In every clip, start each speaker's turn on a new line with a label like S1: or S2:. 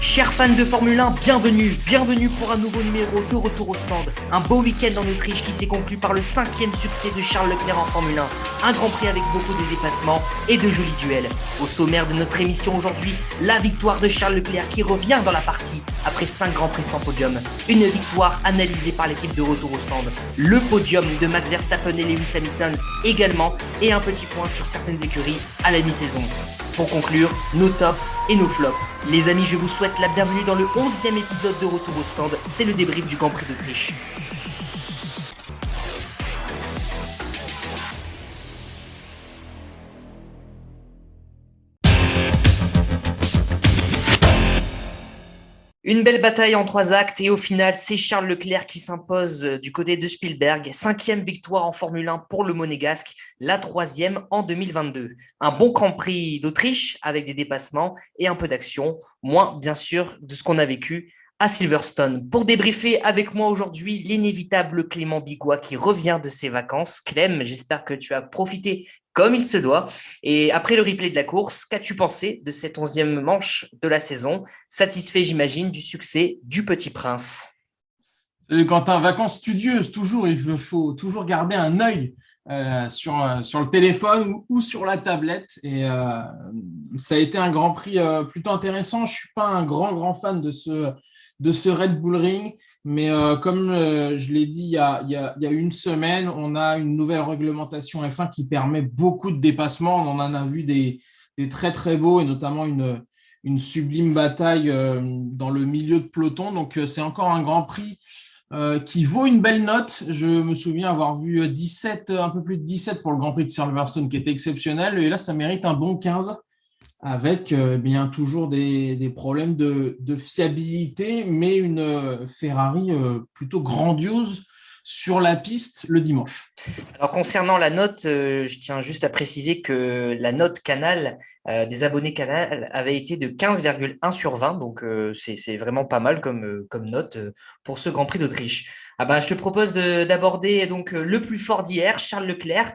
S1: Chers fans de Formule 1, bienvenue pour un nouveau numéro de Retour au stand. Un beau week-end en Autriche qui s'est conclu par le 5e succès de Charles Leclerc en Formule 1. Un grand prix avec beaucoup de dépassements et de jolis duels. Au sommaire de notre émission aujourd'hui, la victoire de Charles Leclerc qui revient dans la partie après 5 grands prix sans podium. Une victoire analysée par l'équipe de Retour au stand. Le podium de Max Verstappen et Lewis Hamilton également et un petit point sur certaines écuries à la mi-saison. Pour conclure, nos tops et nos flops. Les amis, je vous souhaite la bienvenue dans le 11e épisode de Retour au stand. C'est le débrief du Grand Prix d'Autriche. Une belle bataille en 3 actes et au final, c'est Charles Leclerc qui s'impose du côté de Spielberg. 5e victoire en Formule 1 pour le Monégasque, la 3e en 2022. Un bon Grand Prix d'Autriche avec des dépassements et un peu d'action, moins bien sûr de ce qu'on a vécu à Silverstone. Pour débriefer avec moi aujourd'hui, l'inévitable Clément Bigois qui revient de ses vacances. Clem, j'espère que tu as profité comme il se doit. Et après le replay de la course, qu'as-tu pensé de cette 11e manche de la saison? Satisfait, j'imagine, du succès du Petit Prince.
S2: Quentin, vacances studieuses, toujours, il faut toujours garder un œil sur le téléphone ou sur la tablette. Et ça a été un Grand Prix plutôt intéressant. Je ne suis pas un grand fan de ce Red Bull Ring, mais comme je l'ai dit il y a une semaine, on a une nouvelle réglementation F1 qui permet beaucoup de dépassements. On en a vu des très très beaux et notamment une sublime bataille dans le milieu de peloton. Donc c'est encore un Grand Prix qui vaut une belle note. Je me souviens avoir vu 17, un peu plus de 17 pour le Grand Prix de Silverstone qui était exceptionnel. Et là, ça mérite un bon 15 avec bien toujours des problèmes de fiabilité, mais une Ferrari plutôt grandiose sur la piste le dimanche.
S1: Alors concernant la note, je tiens juste à préciser que la note Canal des abonnés Canal avait été de 15,1 sur 20, donc c'est vraiment pas mal comme note pour ce Grand Prix d'Autriche. Ah ben, je te propose d'aborder donc le plus fort d'hier, Charles Leclerc,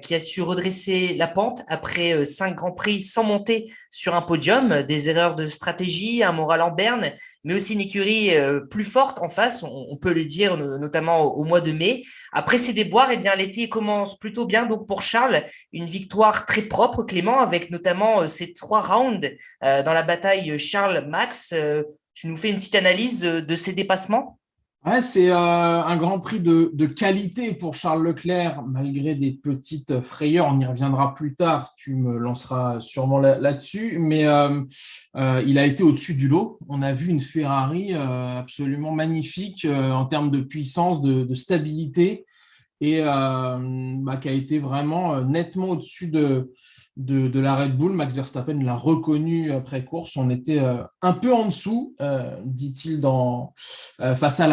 S1: qui a su redresser la pente après 5 Grands Prix sans monter sur un podium, des erreurs de stratégie, un moral en berne, mais aussi une écurie plus forte en face, on peut le dire, notamment au mois de mai. Après ces déboires, eh bien, l'été commence plutôt bien donc pour Charles. Une victoire très propre, Clément, avec notamment ces 3 rounds dans la bataille Charles-Max. Tu nous fais une petite analyse de ces dépassements?
S2: Ouais, c'est un Grand Prix de qualité pour Charles Leclerc, malgré des petites frayeurs. On y reviendra plus tard. Tu me lanceras sûrement là-dessus. Mais il a été au-dessus du lot. On a vu une Ferrari absolument magnifique en termes de puissance, de stabilité, et qui a été vraiment nettement au-dessus de la Red Bull. Max Verstappen l'a reconnu après course. On était un peu en dessous, dit-il face à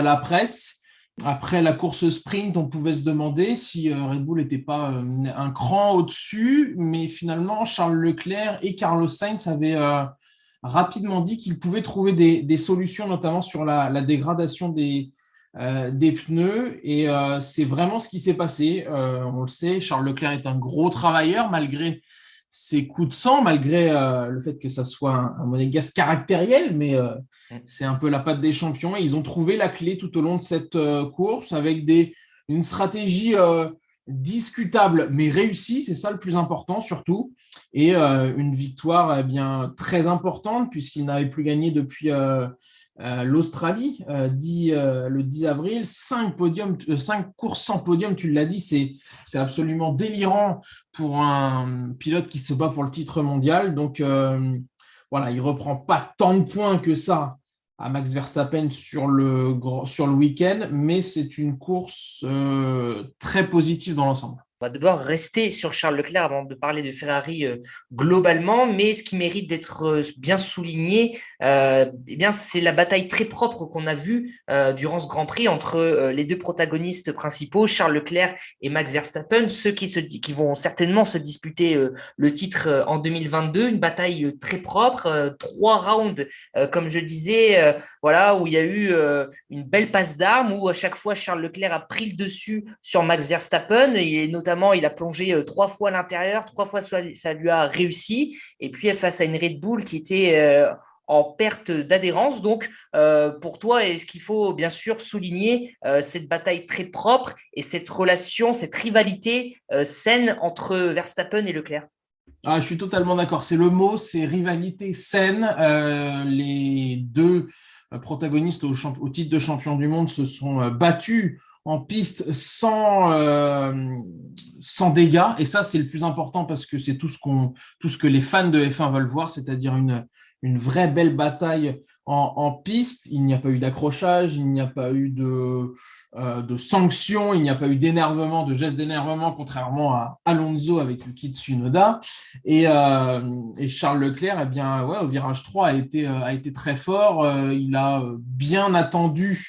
S2: la presse. Après la course sprint, on pouvait se demander si Red Bull n'était pas un cran au-dessus, mais finalement, Charles Leclerc et Carlos Sainz avaient rapidement dit qu'ils pouvaient trouver des solutions, notamment sur la dégradation des pneus, et c'est vraiment ce qui s'est passé. On le sait, Charles Leclerc est un gros travailleur malgré ses coups de sang, malgré le fait que ça soit un monégasque caractériel, mais c'est un peu la patte des champions, et ils ont trouvé la clé tout au long de cette course avec une stratégie discutable mais réussie, c'est ça le plus important surtout, et une victoire bien très importante puisqu'ils n'avaient plus gagné depuis l'Australie, le 10 avril. 5 courses sans podium, tu l'as dit, c'est absolument délirant pour un pilote qui se bat pour le titre mondial. Donc voilà, il ne reprend pas tant de points que ça à Max Verstappen sur le week-end, mais c'est une course très positive dans l'ensemble.
S1: On va devoir rester sur Charles Leclerc avant de parler de Ferrari globalement, mais ce qui mérite d'être bien souligné, eh bien, c'est la bataille très propre qu'on a vue durant ce Grand Prix entre les deux protagonistes principaux, Charles Leclerc et Max Verstappen, ceux qui vont certainement se disputer le titre en 2022, une bataille très propre, 3 rounds, comme je disais, voilà, où il y a eu une belle passe d'armes, où à chaque fois Charles Leclerc a pris le dessus sur Max Verstappen, et notamment il a plongé 3 fois à l'intérieur, 3 fois ça lui a réussi, et puis face à une Red Bull qui était en perte d'adhérence. Donc, pour toi, est-ce qu'il faut bien sûr souligner cette bataille très propre et cette relation, cette rivalité saine entre Verstappen et Leclerc?
S2: Ah, je suis totalement d'accord. C'est le mot, c'est rivalité saine. Les deux protagonistes au titre de champion du monde se sont battus en piste sans dégâts. Et ça, c'est le plus important parce que c'est tout ce que les fans de F1 veulent voir, c'est-à-dire une vraie belle bataille en piste. Il n'y a pas eu d'accrochage, il n'y a pas eu de sanctions, il n'y a pas eu d'énervement, de gestes d'énervement, contrairement à Alonso avec Yuki Tsunoda. Et Charles Leclerc, eh bien, ouais, au virage 3, a été très fort. Il a bien attendu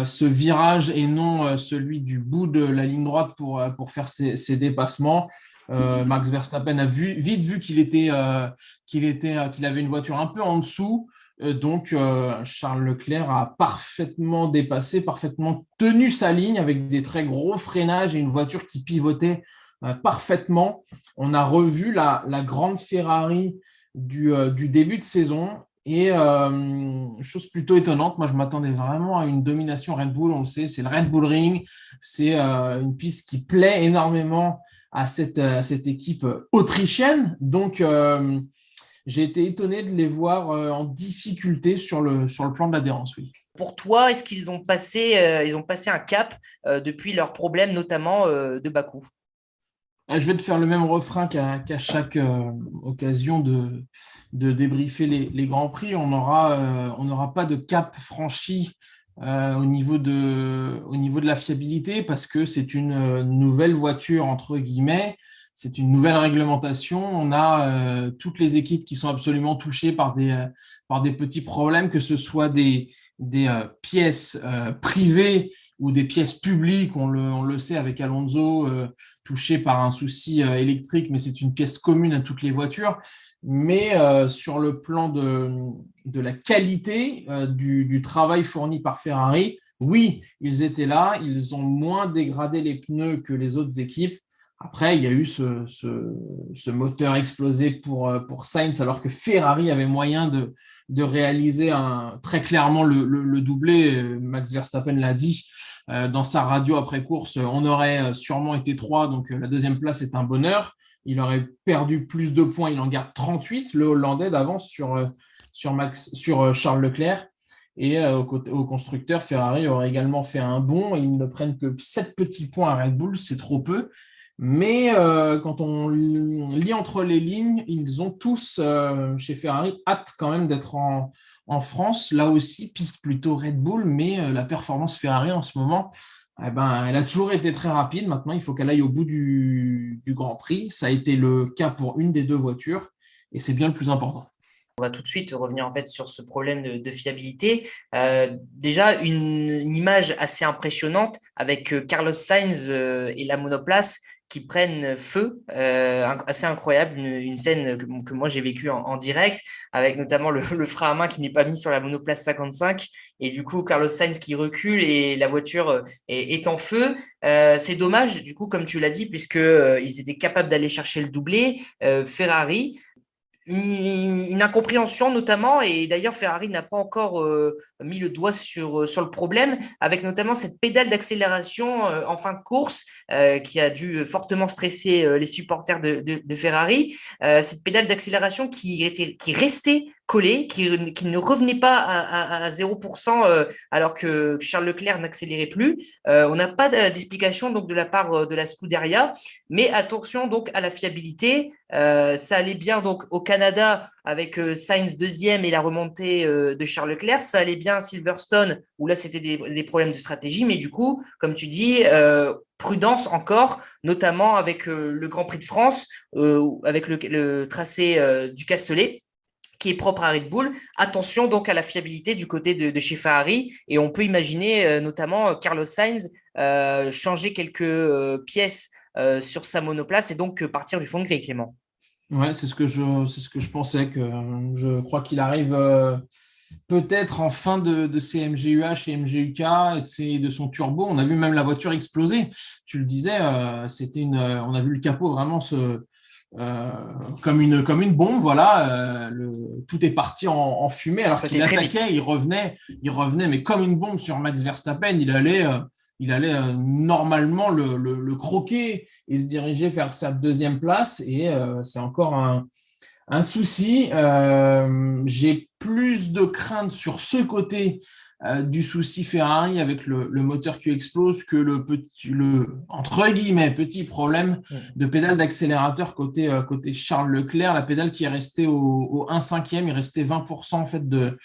S2: ce virage et non celui du bout de la ligne droite pour faire ses dépassements. Max Verstappen a vite vu qu'il avait une voiture un peu en dessous. Donc, Charles Leclerc a parfaitement dépassé, parfaitement tenu sa ligne avec des très gros freinages et une voiture qui pivotait parfaitement. On a revu la grande Ferrari du début de saison. Et chose plutôt étonnante, moi je m'attendais vraiment à une domination Red Bull, on le sait, c'est le Red Bull Ring, c'est une piste qui plaît énormément à cette équipe autrichienne. Donc j'ai été étonné de les voir en difficulté sur le plan de l'adhérence, oui.
S1: Pour toi, est-ce qu'ils ont passé un cap depuis leurs problèmes, notamment de Bakou?
S2: Je vais te faire le même refrain qu'à chaque occasion de débriefer les Grands Prix. On n'aura pas de cap franchi au niveau de la fiabilité parce que c'est une nouvelle voiture, entre guillemets. C'est une nouvelle réglementation. On a toutes les équipes qui sont absolument touchées par des petits problèmes, que ce soit des pièces privées ou des pièces publiques. On le sait avec Alonso, touché par un souci électrique, mais c'est une pièce commune à toutes les voitures. Mais sur le plan de la qualité du travail fourni par Ferrari, oui, ils étaient là, ils ont moins dégradé les pneus que les autres équipes. Après, il y a eu ce moteur explosé pour Sainz, alors que Ferrari avait moyen de réaliser très clairement le doublé. Max Verstappen l'a dit dans sa radio après course, on aurait sûrement été 3, donc la deuxième place est un bonheur. Il aurait perdu plus de points, il en garde 38, le Hollandais d'avance sur Charles Leclerc. Et au constructeur, Ferrari aurait également fait un bond. Ils ne prennent que 7 petits points à Red Bull, c'est trop peu. Mais quand on lit entre les lignes, ils ont tous, chez Ferrari, hâte quand même d'être en France. Là aussi, piste plutôt Red Bull, mais la performance Ferrari en ce moment, eh ben, elle a toujours été très rapide. Maintenant, il faut qu'elle aille au bout du Grand Prix. Ça a été le cas pour une des deux voitures et c'est bien le plus important.
S1: On va tout de suite revenir en fait sur ce problème de fiabilité. Déjà, une image assez impressionnante avec Carlos Sainz et la monoplace qui prennent feu, assez incroyable, une scène que moi j'ai vécue en direct, avec notamment le frein à main qui n'est pas mis sur la monoplace 55, et du coup Carlos Sainz qui recule et la voiture est en feu. C'est dommage, du coup, comme tu l'as dit, puisque ils étaient capables d'aller chercher le doublé. Ferrari, une incompréhension notamment, et d'ailleurs Ferrari n'a pas encore mis le doigt sur le problème, avec notamment cette pédale d'accélération en fin de course qui a dû fortement stresser les supporters de Ferrari. Cette pédale d'accélération qui restait collée, qui ne revenait pas à 0% alors que Charles Leclerc n'accélérait plus. On n'a pas d'explication donc de la part de la Scuderia, mais attention donc à la fiabilité. Ça allait bien donc au Canada avec Sainz deuxième et la remontée de Charles Leclerc. Ça allait bien à Silverstone où là c'était des problèmes de stratégie, mais du coup, comme tu dis, prudence encore, notamment avec le Grand Prix de France, avec le tracé du Castellet qui est propre à Red Bull. Attention donc à la fiabilité du côté de chez Ferrari, et on peut imaginer notamment Carlos Sainz changer quelques pièces sur sa monoplace et donc partir du fond de grille, Clément.
S2: Ouais, c'est ce que je pensais, que je crois qu'il arrive peut-être en fin de ses MGUH et MGUK et de son turbo. On a vu même la voiture exploser. Tu le disais, on a vu le capot vraiment comme une bombe, voilà. Tout est parti en fumée alors qu'il
S1: C'était très vite.
S2: attaquait, il revenait, mais comme une bombe sur Max Verstappen. Il allait normalement le croquer et se diriger vers sa deuxième place. Et c'est encore un souci. J'ai plus de crainte sur ce côté du souci Ferrari avec le moteur qui explose que le entre guillemets petit problème de pédale d'accélérateur côté Charles Leclerc. La pédale qui est restée au 1/5, il restait 20% en fait de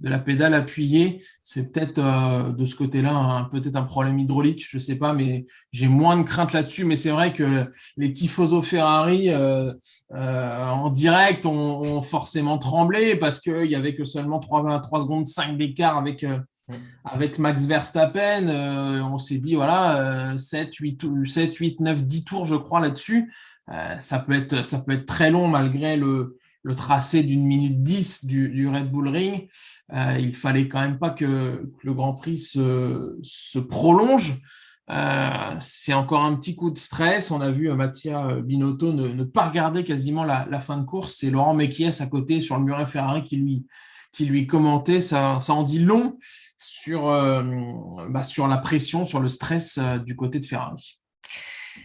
S2: la pédale appuyée. C'est peut-être de ce côté-là peut-être un problème hydraulique, je ne sais pas, mais j'ai moins de crainte là-dessus. Mais c'est vrai que les tifoso Ferrari en direct ont forcément tremblé parce qu'il n'y avait que seulement 3 secondes 5 d'écart avec Max Verstappen. On s'est dit, voilà, 7, 8, 9, 10 tours, je crois, là-dessus. Ça peut être très long malgré le tracé d'une minute 10 du Red Bull Ring. Il fallait quand même pas que le Grand Prix se prolonge. C'est encore un petit coup de stress. On a vu Mattia Binotto ne pas regarder quasiment la fin de course. C'est Laurent Mekies à côté sur le muret Ferrari qui lui commentait. Ça en dit long sur la pression, sur le stress du côté de Ferrari.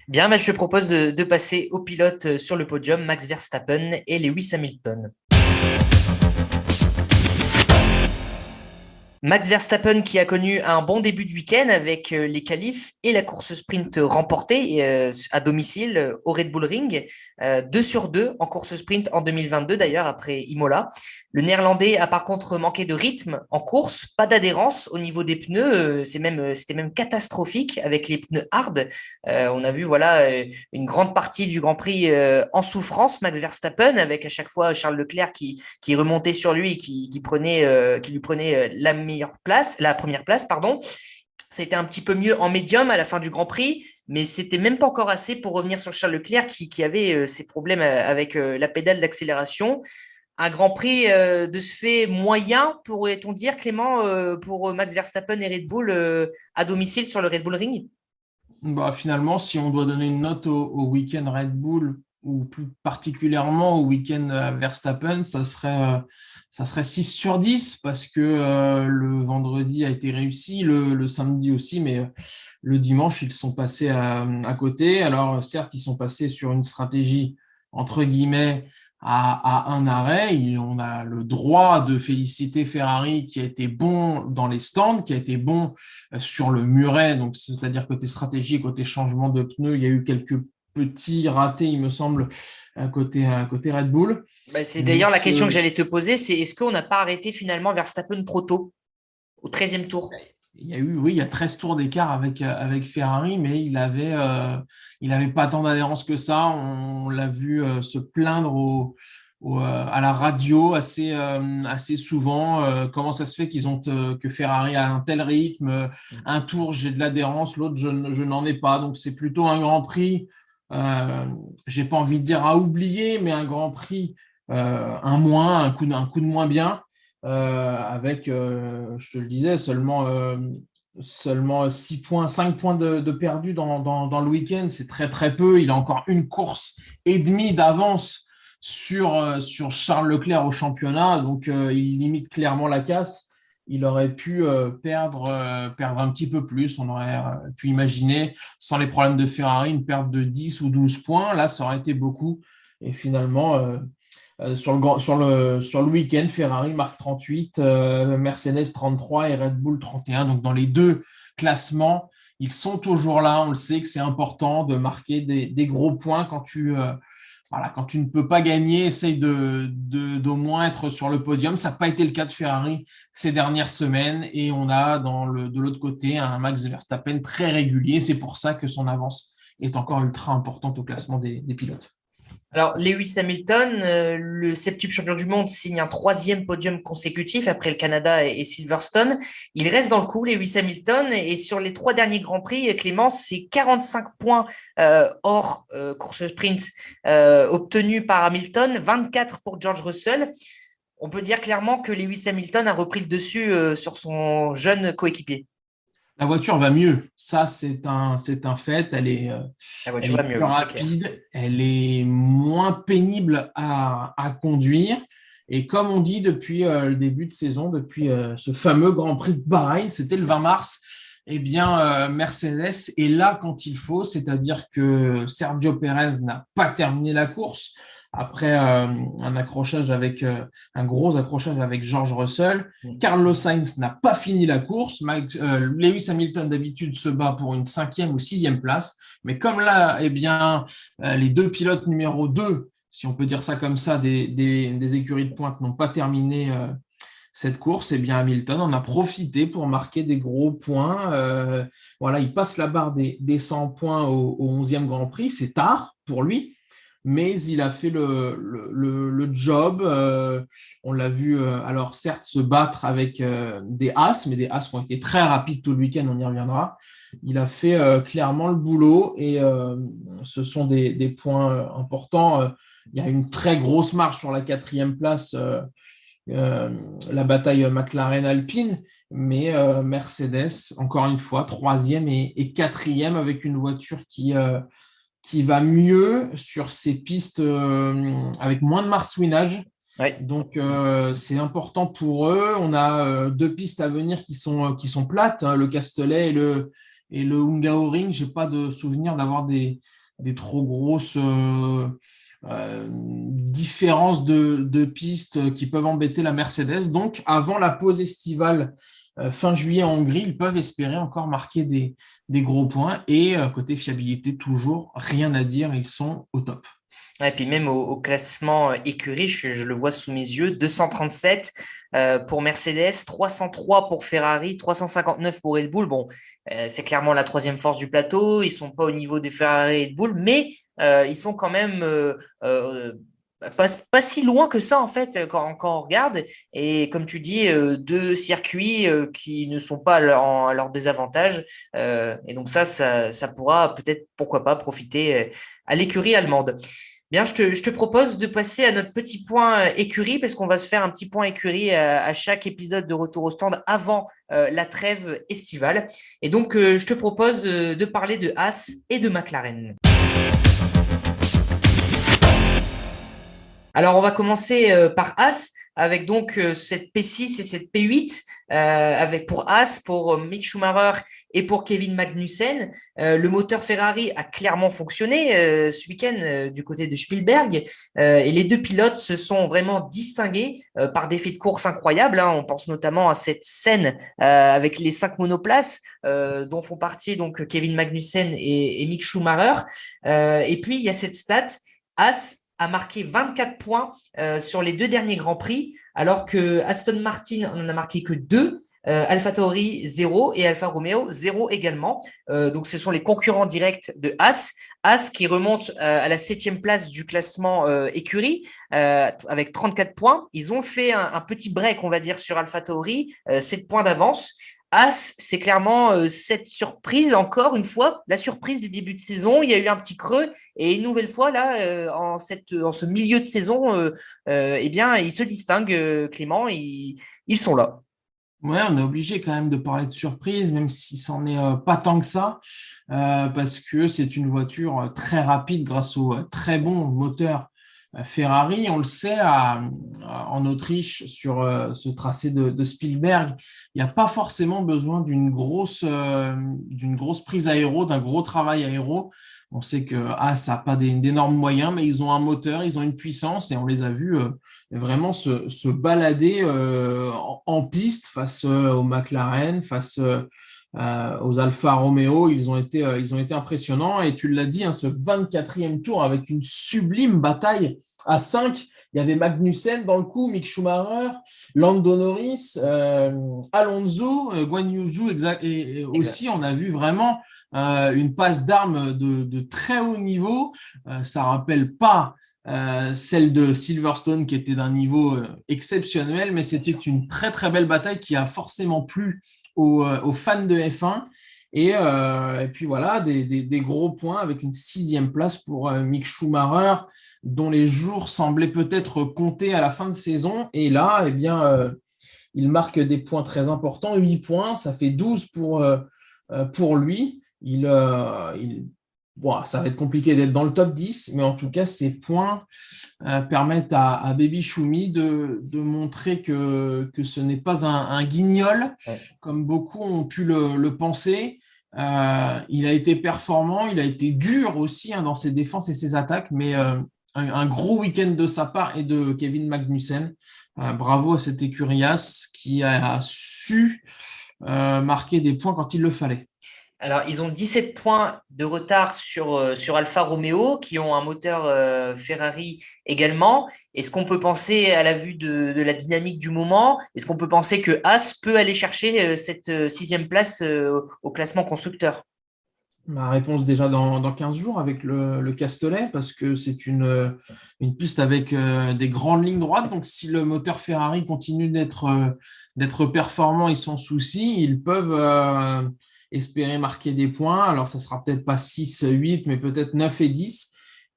S1: Bien, je te propose de passer aux pilotes sur le podium, Max Verstappen et Lewis Hamilton. Max Verstappen qui a connu un bon début de week-end avec les qualifs et la course sprint remportée à domicile au Red Bull Ring, 2 sur 2 en course sprint en 2022 d'ailleurs après Imola. Le Néerlandais a par contre manqué de rythme en course, pas d'adhérence au niveau des pneus, c'était même catastrophique avec les pneus hard. On a vu une grande partie du Grand Prix en souffrance, Max Verstappen, avec à chaque fois Charles Leclerc qui remontait sur lui et qui lui prenait la première place, pardon. C'était un petit peu mieux en médium à la fin du Grand Prix, mais c'était même pas encore assez pour revenir sur Charles Leclerc qui avait ses problèmes avec la pédale d'accélération. Un Grand Prix de ce fait moyen, pourrait-on dire, Clément, pour Max Verstappen et Red Bull à domicile sur le Red Bull Ring?
S2: Bah, finalement, si on doit donner une note au week-end Red Bull ou plus particulièrement au week-end Verstappen, ça serait 6 sur 10 parce que le vendredi a été réussi, le samedi aussi, mais le dimanche, ils sont passés à côté. Alors, certes, ils sont passés sur une stratégie, entre guillemets, à un arrêt. On a le droit de féliciter Ferrari qui a été bon dans les stands, qui a été bon sur le muret, donc c'est-à-dire côté stratégie, côté changement de pneus, il y a eu quelques petits ratés, il me semble, côté Red Bull.
S1: C'est
S2: Mais
S1: d'ailleurs la question que j'allais te poser, c'est est-ce qu'on n'a pas arrêté finalement Verstappen trop tôt, au 13e tour?
S2: il y a 13 tours d'écart avec Ferrari, mais il avait pas tant d'adhérence que ça. On l'a vu se plaindre à la radio assez souvent. Comment ça se fait que Ferrari a un tel rythme? Un tour, j'ai de l'adhérence, l'autre, je n'en ai pas. Donc, c'est plutôt un Grand Prix, j'ai pas envie de dire à oublier, mais un Grand Prix, un coup de moins bien. Avec, je te le disais, seulement 6 points, 5 points de perdu dans le week-end. C'est très, très peu. Il a encore une course et demie d'avance sur Charles Leclerc au championnat. Donc, il limite clairement la casse. Il aurait pu perdre un petit peu plus. On aurait pu imaginer, sans les problèmes de Ferrari, une perte de 10 ou 12 points. Là, ça aurait été beaucoup. Et finalement, sur le week-end, Ferrari marque 38, Mercedes 33 et Red Bull 31. Donc, dans les deux classements, ils sont toujours là. On le sait que c'est important de marquer des gros points quand quand tu ne peux pas gagner. Essaye d'au moins être sur le podium. Ça n'a pas été le cas de Ferrari ces dernières semaines. Et on a de l'autre côté un Max Verstappen très régulier. C'est pour ça que son avance est encore ultra importante au classement des pilotes.
S1: Alors, Lewis Hamilton, le septuple champion du monde, signe un 3e podium consécutif après le Canada et Silverstone. Il reste dans le coup, Lewis Hamilton, et sur les 3 derniers Grands Prix, Clément, c'est 45 points hors course sprint obtenus par Hamilton, 24 pour George Russell. On peut dire clairement que Lewis Hamilton a repris le dessus sur son jeune coéquipier.
S2: La voiture va mieux. Ça, c'est un fait.
S1: La
S2: Elle
S1: voiture
S2: est
S1: va
S2: plus
S1: mieux, oui, c'est clair.
S2: rapide. Elle est moins pénible à conduire. Et comme on dit depuis le début de saison, depuis ce fameux Grand Prix de Bahreïn, c'était le 20 mars, eh bien, Mercedes est là quand il faut. C'est-à-dire que Sergio Pérez n'a pas terminé la course après un gros accrochage avec George Russell.
S1: Mm.
S2: Carlos Sainz n'a pas fini la course. Lewis Hamilton, d'habitude, se bat pour une 5e ou 6e place. Mais comme là, eh bien, les deux pilotes numéro 2, si on peut dire ça comme ça, des écuries de pointe n'ont pas terminé cette course, eh bien, Hamilton en a profité pour marquer des gros points. Voilà, il passe la barre des 100 points au 11e Grand Prix. C'est tard pour lui, mais il a fait le job. On l'a vu, alors certes, se battre avec des As, mais des As qui ont été très rapides tout le week-end, on y reviendra. Il a fait clairement le boulot et ce sont des points importants. Il y a une très grosse marge sur la 4e place, la bataille McLaren-Alpine, mais Mercedes, encore une fois, 3e et 4e avec une voiture qui va mieux sur ces pistes avec moins de marsouinage.
S1: Ouais.
S2: Donc, c'est important pour eux. On a deux pistes à venir qui sont plates, hein, le Castellet et le Hungaroring. Je n'ai pas de souvenir d'avoir des trop grosses différences de pistes qui peuvent embêter la Mercedes. Donc, avant la pause estivale fin juillet en Hongrie, ils peuvent espérer encore marquer des gros points. Et côté fiabilité, toujours rien à dire, ils sont au top.
S1: Et puis même au classement écurie, je le vois sous mes yeux, 237 pour Mercedes, 303 pour Ferrari, 359 pour Red Bull. Bon, c'est clairement la troisième force du plateau. Ils ne sont pas au niveau des Ferrari et Red Bull, mais ils sont quand même pas si loin que ça, en fait, quand on regarde. Et comme tu dis, deux circuits qui ne sont pas à leur désavantage. Et donc ça pourra peut-être, pourquoi pas, profiter à l'écurie allemande. Bien, je te propose de passer à notre petit point écurie, parce qu'on va se faire un petit point écurie à chaque épisode de Retour au stand avant la trêve estivale. Et donc, je te propose de parler de Haas et de McLaren. Alors, on va commencer par As avec donc cette P6 et cette P8 avec pour As, pour Mick Schumacher et pour Kevin Magnussen. Le moteur Ferrari a clairement fonctionné ce week-end du côté de Spielberg et les deux pilotes se sont vraiment distingués par des faits de course incroyables, hein. On pense notamment à cette scène avec les 5 monoplaces dont font partie donc Kevin Magnussen et Mick Schumacher. Et puis, il y a cette stat, As a marqué 24 points sur les 2 derniers Grands Prix, alors que Aston Martin n'en a marqué que 2, AlphaTauri 0 et Alfa Romeo 0 également. Donc ce sont les concurrents directs de Haas. Haas qui remonte à la 7e place du classement écurie avec 34 points. Ils ont fait un petit break, on va dire, sur AlphaTauri, 7 points d'avance. As, c'est clairement cette surprise, encore une fois, la surprise du début de saison. Il y a eu un petit creux et une nouvelle fois, là, en ce milieu de saison, eh bien, ils se distinguent, Clément, ils sont là.
S2: Ouais, on est obligé quand même de parler de surprise, même si c'en est pas tant que ça, parce que c'est une voiture très rapide grâce au très bon moteur Ferrari. On le sait, en Autriche, sur ce tracé de Spielberg, il n'y a pas forcément besoin d'une grosse prise aéro, d'un gros travail aéro. On sait que ça n'a pas d'énormes moyens, mais ils ont un moteur, ils ont une puissance et on les a vus vraiment se balader en piste face aux McLaren, face aux Alfa Romeo. Ils ont été impressionnants. Et tu l'as dit, hein, ce 24e tour avec une sublime bataille à 5. Il y avait Magnussen dans le coup, Mick Schumacher, Lando Norris, Alonso, Guan Yu Zhou et
S1: Exact.
S2: aussi. On a vu vraiment une passe d'armes de très haut niveau. Ça rappelle pas celle de Silverstone qui était d'un niveau exceptionnel, mais c'était une très très belle bataille qui a forcément plu aux fans de F1. Et puis voilà, des gros points avec une 6e place pour Mick Schumacher, dont les jours semblaient peut-être compter à la fin de saison. Et là, eh bien, il marque des points très importants, 8 points, ça fait 12 pour pour lui. Bon, ça va être compliqué d'être dans le top 10, mais en tout cas, ces points permettent à Baby Choumi de montrer que ce n'est pas un guignol, comme beaucoup ont pu le penser. Il a été performant, il a été dur aussi dans ses défenses et ses attaques, mais un gros week-end de sa part et de Kevin Magnussen. Bravo à cet écurias qui a su marquer des points quand il le fallait.
S1: Alors, ils ont 17 points de retard sur Alfa Romeo, qui ont un moteur Ferrari également. Est-ce qu'on peut penser, à la vue de la dynamique du moment, est-ce qu'on peut penser que Haas peut aller chercher cette 6e place au classement constructeur?
S2: Ma réponse déjà dans 15 jours avec le Castellet, parce que c'est une piste avec des grandes lignes droites. Donc, si le moteur Ferrari continue d'être performant et sans souci, ils peuvent espérer marquer des points. Alors, ça ne sera peut-être pas 6, 8, mais peut-être 9 et 10.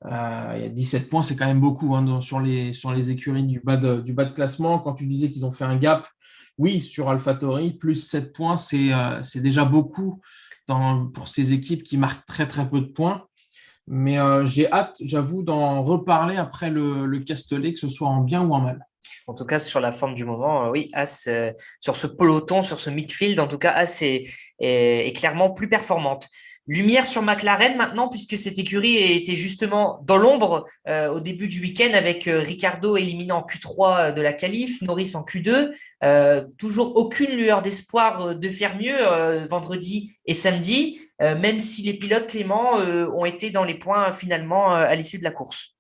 S2: Il y a 17 points, c'est quand même beaucoup sur les écuries du bas de classement. Quand tu disais qu'ils ont fait un gap, oui, sur AlphaTauri, plus 7 points, c'est déjà beaucoup pour ces équipes qui marquent très très peu de points. Mais j'ai hâte, j'avoue, d'en reparler après le Castellet, que ce soit en bien ou en mal.
S1: En tout cas, sur la forme du moment, oui, As, sur ce peloton, sur ce midfield, en tout cas, As est clairement plus performante. Lumière sur McLaren maintenant, puisque cette écurie était justement dans l'ombre au début du week-end avec Ricciardo éliminant en Q3 de la qualif, Norris en Q2. Toujours aucune lueur d'espoir de faire mieux vendredi et samedi, même si les pilotes, Clément, ont été dans les points finalement à l'issue de la course.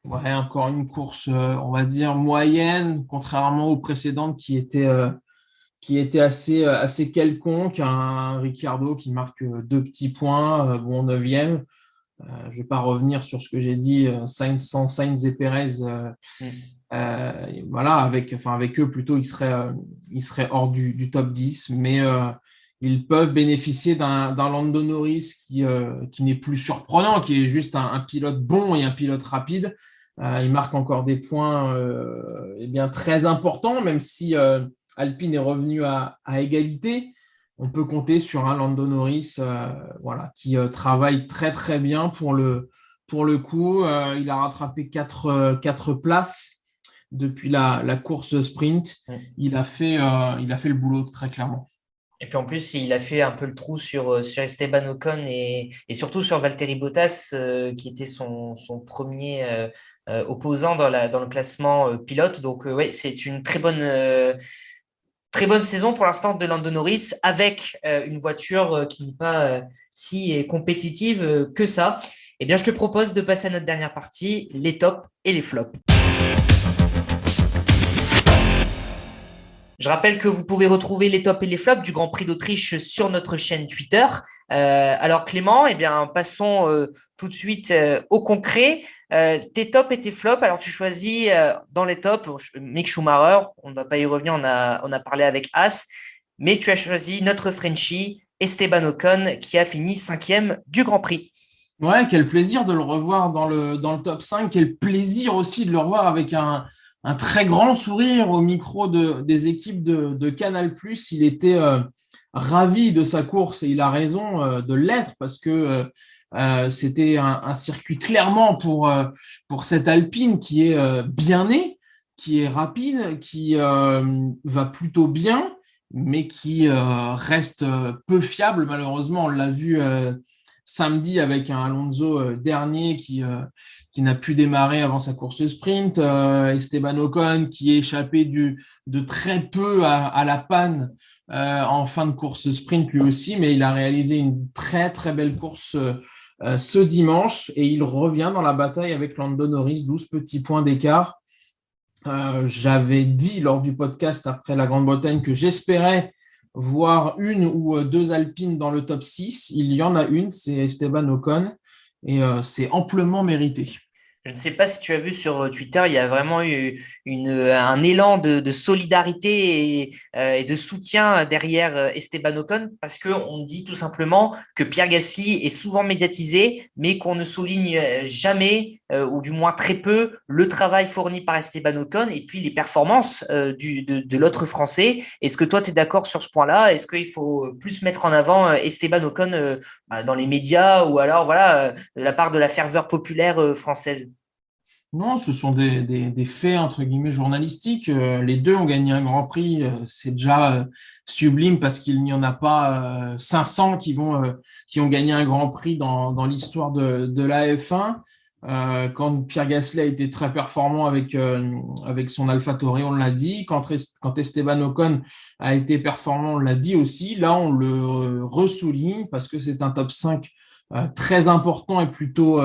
S2: Ouais, encore une course, on va dire, moyenne, contrairement aux précédentes qui étaient assez quelconques. Un Ricciardo qui marque 2 petits points, bon, 9e. Je ne vais pas revenir sur ce que j'ai dit, Sainz et Perez. Voilà, avec eux, plutôt, ils seraient hors du top 10. Mais ils peuvent bénéficier d'un Lando Norris qui n'est plus surprenant, qui est juste un pilote bon et un pilote rapide. Il marque encore des points bien, très importants, même si Alpine est revenu à égalité. On peut compter sur un Lando Norris voilà, qui travaille très très bien pour le coup. Il a rattrapé 4 places depuis la course sprint. Il a fait le boulot très clairement.
S1: Et puis en plus, il a fait un peu le trou sur Esteban Ocon et surtout sur Valtteri Bottas, qui était son premier opposant dans le classement pilote. Donc, ouais, c'est une très bonne saison pour l'instant de Lando Norris avec une voiture qui n'est pas si compétitive que ça. Eh bien, je te propose de passer à notre dernière partie, les tops et les flops. Je rappelle que vous pouvez retrouver les tops et les flops du Grand Prix d'Autriche sur notre chaîne Twitter. Alors Clément, eh bien, passons tout de suite au concret. Tes tops et tes flops. Alors tu choisis dans les tops Mick Schumacher, on ne va pas y revenir, on a parlé avec As, mais tu as choisi notre Frenchie, Esteban Ocon, qui a fini 5e du Grand Prix.
S2: Ouais, quel plaisir de le revoir dans le top 5. Quel plaisir aussi de le revoir avec un très grand sourire au micro des équipes de Canal+. Il était ravi de sa course et il a raison de l'être parce que c'était un circuit clairement pour cette Alpine qui est bien née, qui est rapide, qui va plutôt bien, mais qui reste peu fiable. Malheureusement, on l'a vu samedi avec un Alonso dernier qui n'a pu démarrer avant sa course sprint, Esteban Ocon qui est échappé de très peu à la panne en fin de course sprint lui aussi, mais il a réalisé une très très belle course ce dimanche et il revient dans la bataille avec Lando Norris, 12 petits points d'écart. J'avais dit lors du podcast après la Grande-Bretagne que j'espérais voir une ou 2 Alpines dans le top 6. Il y en a une, c'est Esteban Ocon, et c'est amplement mérité.
S1: Je ne sais pas si tu as vu sur Twitter, il y a vraiment eu un élan de solidarité et de soutien derrière Esteban Ocon parce qu'on dit tout simplement que Pierre Gasly est souvent médiatisé, mais qu'on ne souligne jamais, ou du moins très peu, le travail fourni par Esteban Ocon et puis les performances de l'autre Français. Est-ce que toi, tu es d'accord sur ce point-là? Est-ce qu'il faut plus mettre en avant Esteban Ocon dans les médias ou alors voilà, la part de la ferveur populaire française?
S2: Non, ce sont des faits, entre guillemets, journalistiques. Les deux ont gagné un Grand Prix. C'est déjà sublime parce qu'il n'y en a pas 500 qui ont gagné un Grand Prix dans l'histoire de la F1. Quand Pierre Gasly a été très performant avec son AlphaTauri, on l'a dit. Quand Esteban Ocon a été performant, on l'a dit aussi. Là, on le ressouligne parce que c'est un top 5 très important et plutôt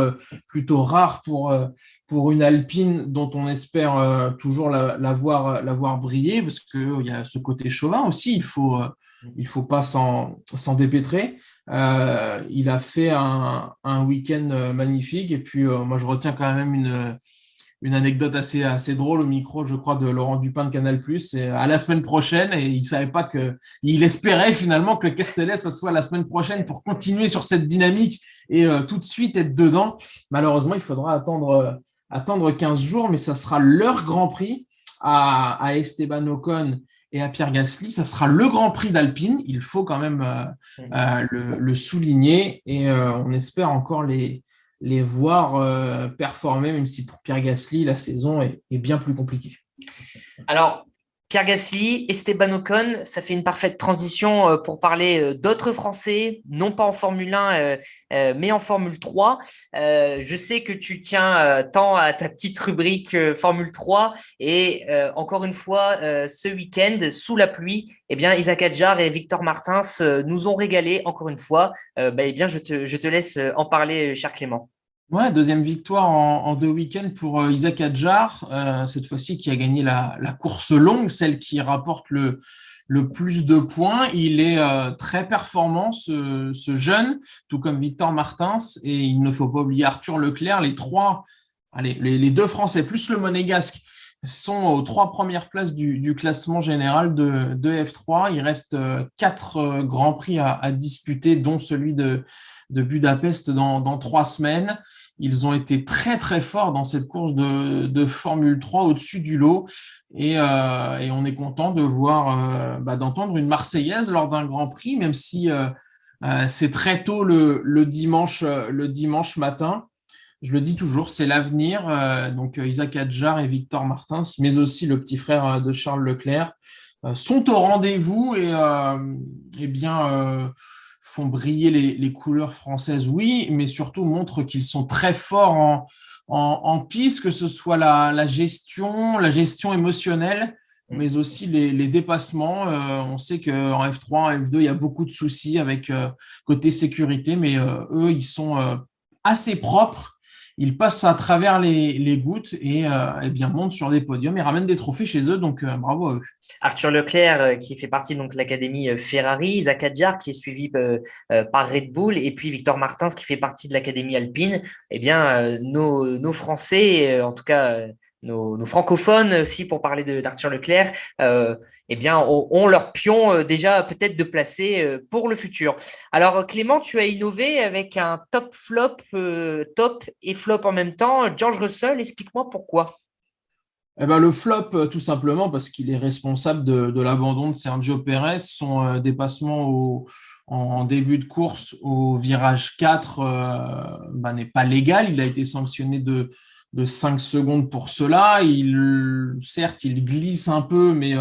S2: rare pour une Alpine dont on espère toujours la voir briller, parce qu'il y a ce côté chauvin aussi, il faut pas s'en dépêtrer. Il a fait un week-end magnifique, et puis moi je retiens quand même une anecdote assez drôle au micro, je crois, de Laurent Dupin de Canal+. Et à la semaine prochaine, et il savait pas il espérait finalement que le Castellet, ça soit la semaine prochaine pour continuer sur cette dynamique et tout de suite être dedans. Malheureusement, il faudra attendre 15 jours, mais ça sera leur Grand Prix à Esteban Ocon et à Pierre Gasly. Ça sera le Grand Prix d'Alpine. Il faut quand même le souligner, et on espère encore les voir performer, même si pour Pierre Gasly, la saison est bien plus compliquée.
S1: Alors, Pierre Gasly, Esteban Ocon, ça fait une parfaite transition pour parler d'autres Français, non pas en Formule 1, mais en Formule 3. Je sais que tu tiens tant à ta petite rubrique Formule 3 et encore une fois, ce week-end, sous la pluie, eh bien, Isaac Hadjar et Victor Martins nous ont régalé encore une fois. Eh bien, je te laisse en parler, cher Clément.
S2: Ouais, deuxième victoire en 2 week-ends pour Isaac Hadjar, cette fois-ci qui a gagné la course longue, celle qui rapporte le plus de points. Il est très performant, ce jeune, tout comme Victor Martins, et il ne faut pas oublier Arthur Leclerc. Les deux Français, plus le Monégasque, sont aux 3 premières places du classement général de F3. Il reste 4 Grands Prix à disputer, dont celui de Budapest dans 3 semaines. Ils ont été très très forts dans cette course de Formule 3 au-dessus du lot, et on est content d'entendre une Marseillaise lors d'un Grand Prix, même si c'est très tôt le dimanche matin. Je le dis toujours, c'est l'avenir. Donc Isaac Hadjar et Victor Martins, mais aussi le petit frère de Charles Leclerc, sont au rendez-vous et bien font briller les couleurs françaises, oui, mais surtout montrent qu'ils sont très forts en piste, que ce soit la gestion émotionnelle, mais aussi les dépassements. On sait qu'en F3, en F2, il y a beaucoup de soucis avec côté sécurité, mais eux, ils sont assez propres. Ils passent à travers les gouttes et bien montent sur des podiums et ramènent des trophées chez eux, donc bravo à eux.
S1: Arthur Leclerc, qui fait partie donc, de l'académie Ferrari, Isaac Hadjar, qui est suivi par Red Bull, et puis Victor Martins, qui fait partie de l'académie Alpine. Eh bien, nos Français, en tout cas nos francophones aussi, pour parler d'Arthur Leclerc, eh bien, ont leur pion déjà peut-être de placer pour le futur. Alors, Clément, tu as innové avec un top flop, top et flop en même temps. George Russell, explique-moi pourquoi.
S2: Eh ben, le flop, tout simplement, parce qu'il est responsable de l'abandon de Sergio Pérez. Son dépassement en début de course au virage 4 n'est pas légal. Il a été sanctionné de 5 secondes pour cela. Certes, il glisse un peu, mais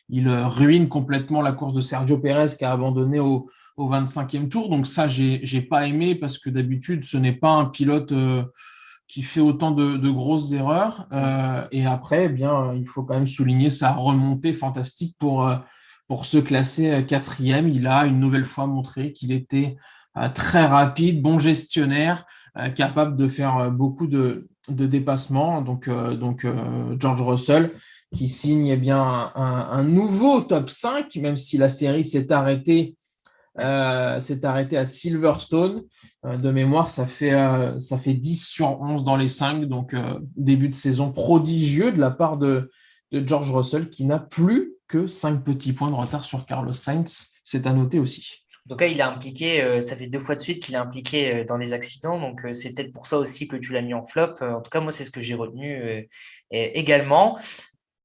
S2: il ruine complètement la course de Sergio Pérez qui a abandonné au 25e tour. Donc ça, j'ai pas aimé, parce que d'habitude, ce n'est pas un pilote qui fait autant de grosses erreurs. Et après, eh bien, il faut quand même souligner sa remontée fantastique pour se classer quatrième. Il a une nouvelle fois montré qu'il était très rapide, bon gestionnaire, capable de faire beaucoup de dépassements. Donc George Russell qui signe eh bien un nouveau top 5, même si la série s'est arrêtée s'est arrêté à Silverstone. De mémoire, ça fait 10 sur 11 dans les 5. Donc, début de saison prodigieux de la part de George Russell, qui n'a plus que 5 petits points de retard sur Carlos Sainz. C'est à noter aussi.
S1: En tout cas, il a impliqué, ça fait 2 fois de suite qu'il est impliqué dans des accidents, donc c'est peut-être pour ça aussi que tu l'as mis en flop. En tout cas, moi, c'est ce que j'ai retenu également.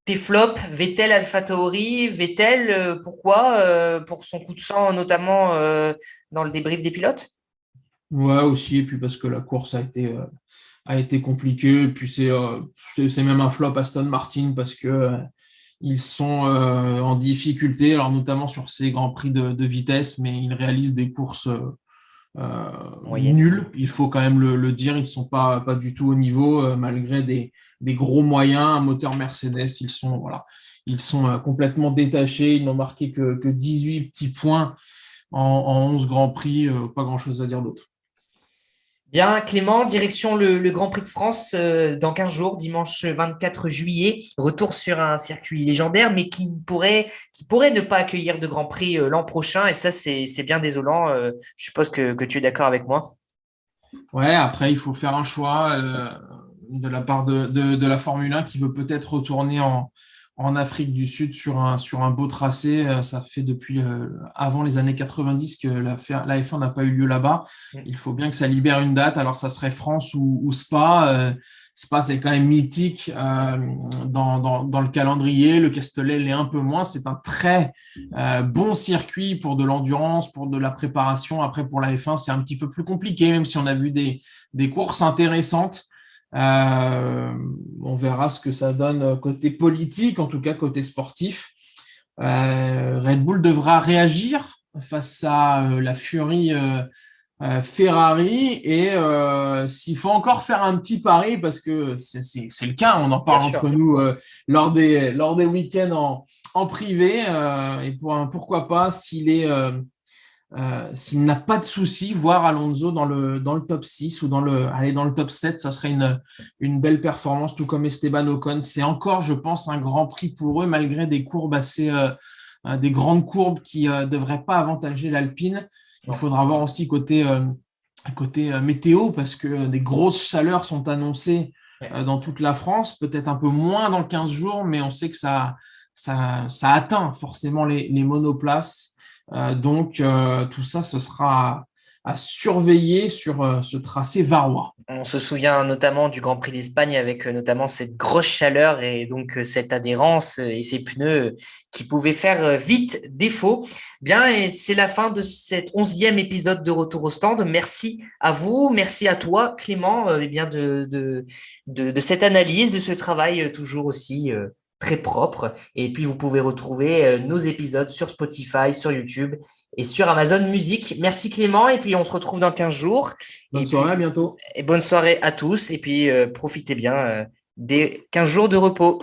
S1: Tes flops, Vettel, AlphaTauri, Vettel, pourquoi? Pour son coup de sang, notamment dans le débrief des pilotes?
S2: Ouais, aussi, et puis parce que la course a été compliquée, et puis c'est même un flop Aston Martin parce que ils sont en difficulté, alors notamment sur ces grands prix de vitesse, mais ils réalisent des courses
S1: Moyenne.
S2: nulles, il faut quand même le dire, ils ne sont pas du tout au niveau, malgré des gros moyens, un moteur Mercedes, ils sont complètement détachés, ils n'ont marqué que 18 petits points en 11 grands prix, pas grand-chose à dire d'autre.
S1: Bien, Clément, direction le Grand Prix de France dans 15 jours, dimanche 24 juillet. Retour sur un circuit légendaire, mais qui pourrait ne pas accueillir de Grand Prix l'an prochain. Et ça, c'est bien désolant. Je suppose que tu es d'accord avec moi.
S2: Ouais, après, il faut faire un choix de la part de la Formule 1 qui veut peut-être retourner en Afrique du Sud sur un beau tracé. Ça fait depuis avant les années 90 que la F1 n'a pas eu lieu là-bas. Il faut bien que ça libère une date. Alors, ça serait France ou Spa. Spa, c'est quand même mythique dans le calendrier. Le Castellet l'est un peu moins. C'est un très bon circuit pour de l'endurance, pour de la préparation. Après, pour la F1, c'est un petit peu plus compliqué, même si on a vu des courses intéressantes. On verra ce que ça donne côté politique, en tout cas côté sportif. Red Bull devra réagir face à la furie Ferrari et s'il faut encore faire un petit pari, parce que c'est le cas, on en
S1: Bien
S2: parle
S1: sûr.
S2: entre nous lors des week-ends en privé, et pourquoi pas s'il n'a pas de souci, voir Alonso dans le top 6 ou aller dans le top 7, ça serait une belle performance, tout comme Esteban Ocon. C'est encore, je pense, un grand prix pour eux, malgré des courbes des grandes courbes qui ne devraient pas avantager l'Alpine. Il
S1: Non.
S2: faudra voir aussi côté météo, parce que des grosses chaleurs sont annoncées
S1: Ouais.
S2: dans toute la France, peut-être un peu moins dans 15 jours, mais on sait que ça atteint forcément les monoplaces. Donc, tout ça, ce sera à surveiller sur ce tracé varois.
S1: On se souvient notamment du Grand Prix d'Espagne avec notamment cette grosse chaleur et donc cette adhérence et ces pneus qui pouvaient faire vite défaut. Bien, et c'est la fin de cet 11e épisode de Retour au stand. Merci à vous, merci à toi, Clément, eh bien de cette analyse, de ce travail toujours aussi très propre. Et puis, vous pouvez retrouver nos épisodes sur Spotify, sur YouTube et sur Amazon Music. Merci Clément, et puis on se retrouve dans 15 jours. Et
S2: Bonne soirée, à
S1: puis,
S2: bientôt.
S1: et bonne soirée à tous, et puis profitez bien des 15 jours de repos.